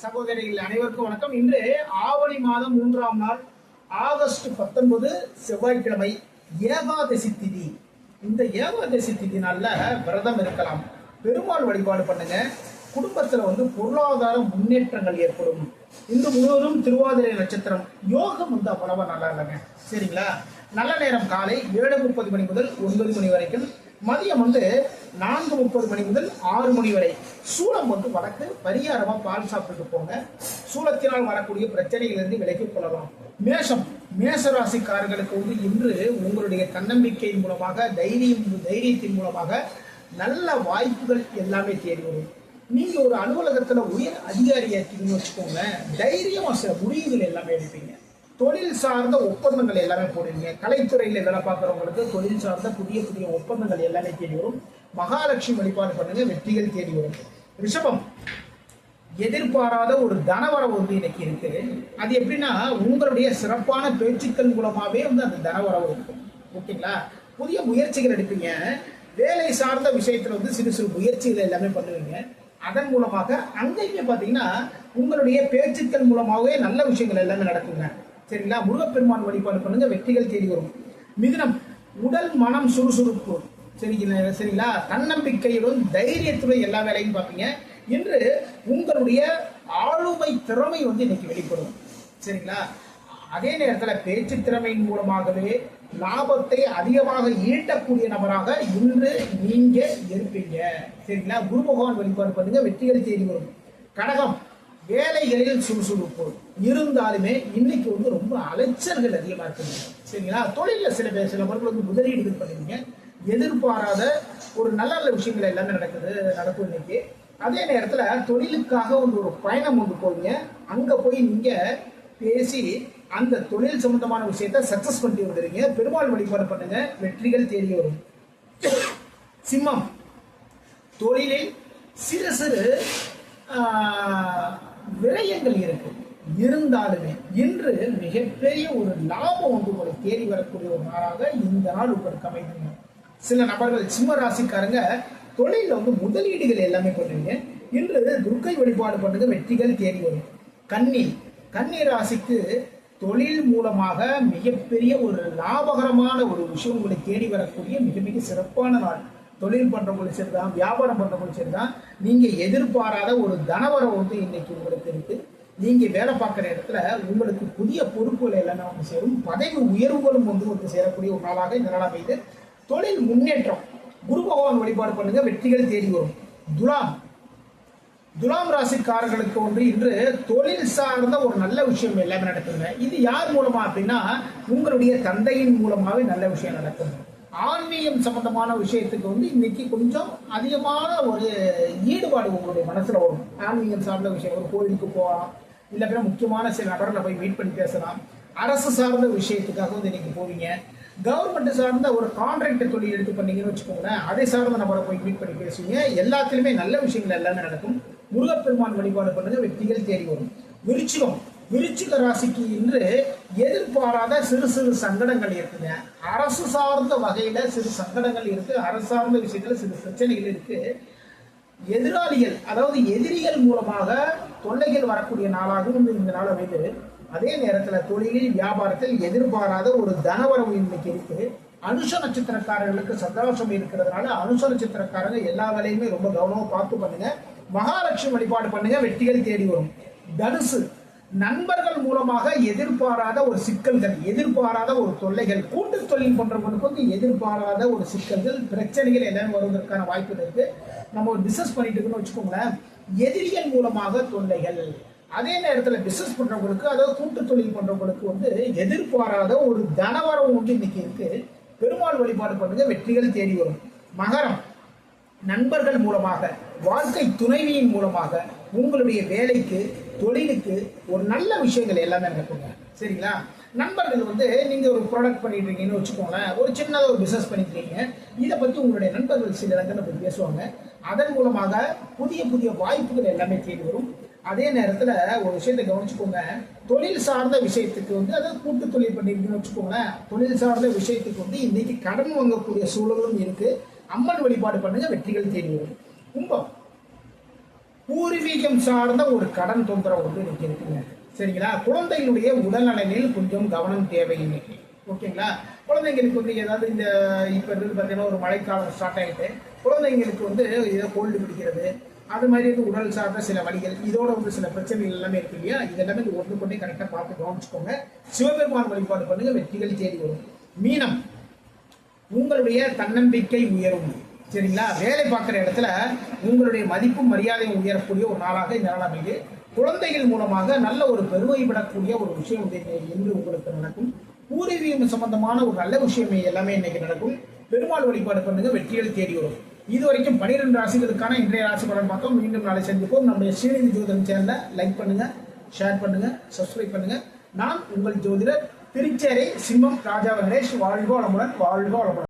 சகோதரிகள் அனைவருக்கும் வணக்கம். இன்று ஆவணி மாதம் 3ஆம் நாள் ஆகஸ்ட் 19 செவ்வாய்க்கிழமை ஏகாதசி திதி. இந்த ஏகாதசி திதி நாள்ல விரதம் இருக்கலாம், பெருமாள் வழிபாடு பண்ணுங்க. குடும்பத்துல பொருளாதார முன்னேற்றங்கள் ஏற்படும். இன்று முழுவதும் திருவாதிரை நட்சத்திரம், யோகம் அவ்வளவா நல்லா இல்லைங்க. சரிங்களா? நல்ல நேரம் காலை 7:30 மணி முதல் 9 மணி வரைக்கும், மதியம் 4:30 மணி முதல் 6 மணி வரை. சூளம் வடக்கு, பரிகாரமா பால் சாப்பிட்டு போங்க. சூளத்தினால் வரக்கூடிய பிரச்சனைகளிலிருந்து விலக்கிக் கொள்ளலாம். மேஷம், மேசராசிக்காரர்களுக்கு இன்று உங்களுடைய தன்னம்பிக்கையின் மூலமாக, தைரியத்தின் மூலமாக நல்ல வாய்ப்புகள் எல்லாமே தேடி வரும். நீங்க ஒரு அலுவலகத்துல உயர் அதிகாரியா இருக்கீங்கன்னு வச்சுக்கோங்க, தைரியமா சில முடிவுகள் எல்லாமே எடுப்பீங்க. தொழில் சார்ந்த ஒப்பந்தங்கள் எல்லாமே போடுவீங்க. கலைத்துறையில வேலை பார்க்குறவங்களுக்கு தொழில் சார்ந்த புதிய புதிய ஒப்பந்தங்கள் எல்லாமே தேடி வரும். மகாலட்சுமி வழிபாடு பண்ணுங்க, வெற்றிகள் தேடி வரும். ரிஷபம், எதிர்பாராத ஒரு தனவரவு இன்னைக்கு இருக்கு. அது எப்படின்னா, உங்களுடைய சிறப்பான பேச்சுக்கள் மூலமாவே அந்த தனவரவு இருக்கும். ஓகேங்களா? புதிய முயற்சிகள் எடுப்பீங்க. வேலை சார்ந்த விஷயத்துல சிறு சிறு முயற்சிகள் எல்லாமே பண்ணுவீங்க. அதன் மூலமாக அங்கேயுமே பார்த்தீங்கன்னா உங்களுடைய பேச்சுக்கள் மூலமாகவே நல்ல விஷயங்கள் எல்லாமே நடக்குங்க. சரிங்களா? முருகப்பெருமான் வழிபாடு பண்ணுங்க, வெற்றிகள் தேடி வரும். மிதுனம், உடல் மனம் சுறுசுறுப்பு. சரிங்களா? தன்னம்பிக்கையுடன் தைரியத்துடன் எல்லா வேலையும் பார்ப்பீங்க. இன்று உங்களுடைய ஆளுமை திறமை இன்னைக்கு வெளிப்படும். சரிங்களா? அதே நேரத்தில் பேச்சு திறமையின் மூலமாகவே லாபத்தை அதிகமாக ஈட்டக்கூடிய நபராக இன்று நீங்க இருப்பீங்க. சரிங்களா? குரு பகவான் வழிபாடு பண்ணுங்க, வெற்றிகள் தேடி வரும். கடகம், வேலைகளில் சுறுசுறுப்பு இருந்தாலுமே இன்னைக்கு ரொம்ப அலைச்சல்கள் அதிகமா இருக்குங்க. சரிங்களா? தொழில சில பேர்கள் முதலீடுகள் பண்ணுவீங்க. எதிர்பாராத ஒரு நல்ல நல்ல விஷயங்கள் எல்லாமே நடக்கும் இன்னைக்கு. அதே நேரத்துல தொழிலுக்காக ஒரு பயணம் போவீங்க. அங்க போய் நீங்க பேசி அந்த தொழில் சம்பந்தமான விஷயத்த சக்சஸ் பண்ணி வந்துடுறீங்க. பெருமாள் வழிபாடு பண்ணுங்க, வெற்றிகள் தேடி வரும். சிம்மம், தொழிலில் சிறு சிறு விரயங்கள் இருக்கு, இருந்தாலுமே இன்று மிகப்பெரிய ஒரு லாபம் உங்களை தேடி வரக்கூடிய ஒரு நாளாக இந்த நாள் உங்களுக்கு அமைதுங்க. சில நபர்கள் சிம்ம ராசிக்காரங்க தொழில முதலீடுகள் எல்லாமே பண்ணுவீங்க. இன்று துர்க்கை வழிபாடு பண்ணுங்க, வெற்றிகள் தேடி வரும். கன்னி ராசிக்கு தொழில் மூலமாக மிகப்பெரிய ஒரு லாபகரமான ஒரு விஷயம் உங்களை தேடி வரக்கூடிய மிக மிக சிறப்பான நாள். தொழில் பண்றவங்களும் சரிதான், வியாபாரம் பண்றவங்களும் சரிதான், நீங்க எதிர்பாராத ஒரு தனவரவு இன்னைக்கு உங்களுக்கு இருக்கு. நீங்க வேலை பார்க்குற இடத்துல உங்களுக்கு புதிய பொறுப்புகள் எல்லாமே சேரும். பதவி உயர்வுகளும் சேரக்கூடிய ஒரு நாளாக இந்த நாள் அமைது. தொழில் முன்னேற்றம், குரு பகவான் வழிபாடு பண்ணுங்க, வெற்றிகள் தேடி வரும். துலாம் ராசிக்காரர்களுக்கு இன்று தொழில் சார்ந்த ஒரு நல்ல விஷயம் எல்லாமே நடக்குங்க. இது யார் மூலமா அப்படின்னா, உங்களுடைய தந்தையின் மூலமாவே நல்ல விஷயம் நடக்குங்க. ஆன்மீகம் சம்பந்தமான விஷயத்துக்கு இன்னைக்கு கொஞ்சம் அதிகமான ஒரு ஈடுபாடு உங்களுடைய மனசுல வரும். ஆன்மீகம் சார்ந்த விஷயம், ஒரு கோயிலுக்கு போகலாம், இல்லைன்னா முக்கியமான சில நபர்களை போய் மீட் பண்ணி பேசலாம். அரசு சார்ந்த விஷயத்துக்காக இன்னைக்கு போவீங்க. கவர்மெண்ட் சார்ந்த ஒரு கான்ட்ராக்ட் தொழில் எடுத்து பண்ணீங்கன்னு வச்சுக்கோங்களேன், அதை சார்ந்த நபரை போய் மீட் பண்ணி பேசுவீங்க. எல்லாத்திலுமே நல்ல விஷயங்கள் எல்லாமே நடக்கும். முருகப்பெருமான் வழிபாடு பண்ணுங்க, வெற்றிகள் தேடி வரும். விருச்சிக ராசிக்கு இன்று எதிர்பாராத சிறு சிறு சங்கடங்கள் இருக்குங்க. அரசு சார்ந்த வகையில சிறு சங்கடங்கள் இருக்கு. அரசு சார்ந்த விஷயத்துல சிறு பிரச்சனைகள் இருக்கு. எதிராளிகள், அதாவது எதிரிகள் மூலமாக தொல்லைகள் வரக்கூடிய நாளாகவும் இந்த நாள் அமைது. அதே நேரத்தில் தொழிலில் வியாபாரத்தில் எதிர்பாராத ஒரு தனவரவு இன்னைக்கு இருக்கு. அனுஷ நட்சத்திரக்காரர்களுக்கு சந்தோஷம் இருக்கிறதுனால அனுஷ நட்சத்திரக்காரங்க எல்லா வேலையுமே ரொம்ப கவனமா பார்த்து பண்ணுங்க. மகாலட்சுமி வழிபாடு பண்ணுங்க, வெற்றிகள் தேடி வரும். தனுசு, நண்பர்கள் மூலமாக எதிர்பாராத ஒரு சிக்கல்கள், எதிர்பாராத ஒரு தொல்லைகள், கூட்டு தொழில் பண்றவங்களுக்கு எதிர்பாராத ஒரு சிக்கல்கள், பிரச்சனைகள் எல்லாமே வருவதற்கான வாய்ப்புகள் இருக்கு. நம்ம ஒரு பிசினஸ் பண்ணிட்டு இருக்கோம்னு வச்சுக்கோங்களேன், எதிரிகள் மூலமாக தொல்லைகள். அதே நேரத்தில் பிசினஸ் பண்றவங்களுக்கு, அதாவது கூட்டு தொழில் பண்றவங்களுக்கு எதிர்பாராத ஒரு தனவரவு இன்னைக்கு இருக்கு. பெருமாள் வழிபாடு பண்ணுங்க, வெற்றிகள் தேடி வரும். மகரம், நண்பர்கள் மூலமாக, வாழ்க்கை துணைவியின் மூலமாக உங்களுடைய வேலைக்கு, தொழிலுக்கு ஒரு நல்ல விஷயங்கள் எல்லாமே நடக்குங்க. சரிங்களா? நண்பர்கள் நீங்க ஒரு ப்ராடக்ட் பண்ணிட்டு இருக்கீங்கன்னு வச்சுக்கோங்களேன், ஒரு சின்னதாக ஒரு பிசினஸ் பண்ணிக்கிறீங்க. இதை பத்தி உங்களுடைய நண்பர்கள் சில இடத்துல போய் பேசுவாங்க. அதன் மூலமாக புதிய புதிய வாய்ப்புகள் எல்லாமே தேடி வரும். அதே நேரத்துல ஒரு விஷயத்தை கவனிச்சுக்கோங்க, தொழில் சார்ந்த விஷயத்துக்கு அதாவது கூட்டு தொழில் பண்ணிருக்கீங்கன்னு வச்சுக்கோங்களேன், தொழில் சார்ந்த விஷயத்துக்கு இன்னைக்கு கடன் வாங்கக்கூடிய சூழலும் இருக்கு. அம்மன் வழிபாடு பண்ணுங்க, வெற்றிகள் தேடி வரும். பூர்வீகம் சார்ந்த ஒரு கடன் தொந்தரவு வந்து இன்னைக்கு இருக்குங்க. சரிங்களா? குழந்தைகளுடைய உடல்நலனில் கொஞ்சம் கவனம் தேவை இன்னைக்கு. ஓகேங்களா? குழந்தைங்களுக்கு வந்து ஏதாவது இந்த இப்ப இருந்து பார்த்தீங்கன்னா ஒரு மழைக்காலம் ஸ்டார்ட் ஆகிட்டு குழந்தைங்களுக்கு வந்து ஏதோ கோல்டு பிடிக்கிறது, அது மாதிரி வந்து உடல் சார்ந்த சில வழிகள், இதோட வந்து சில பிரச்சனைகள் எல்லாமே இருக்கு இல்லையா? இது எல்லாமே ஒன்று கொண்டே கரெக்டாக பார்த்து கவனிச்சுக்கோங்க. சிவபெருமான் வழிபாடு பண்ணுங்க, வெற்றிகள் தேடி வரும். மீனம், உங்களுடைய தன்னம்பிக்கை உயரும். சரிங்களா? வேலை பார்க்குற இடத்துல உங்களுடைய மதிப்பும் மரியாதையும் உயரக்கூடிய ஒரு நாளாக இந்த நாள் அமைது. குழந்தைகள் மூலமாக நல்ல ஒரு பெருமைப்படக்கூடிய ஒரு விஷயம் என்று உங்களுக்கு நடக்கும். பூர்வீகம் சம்பந்தமான ஒரு நல்ல விஷயம் எல்லாமே இன்னைக்கு நடக்கும். பெருமாள் வழிபாடு பண்ணுங்க, வெற்றிகள் தேடி வரும். இதுவரைக்கும் 12 ராசிகளுக்கான இன்றைய ராசி பலன் பார்த்தோம். மீண்டும் நாளை சந்திப்போம். நம்முடைய ஸ்ரீநிதி ஜோதிடம் சேனலை லைக் பண்ணுங்க, ஷேர் பண்ணுங்க, சப்ஸ்கிரைப் பண்ணுங்க. நான் உங்கள் ஜோதிடர் திருச்சேரை சிம்மம் ராஜா வெங்கடேஷ். வாழ்க வளமுடன், வாழ்க வளமுடன்.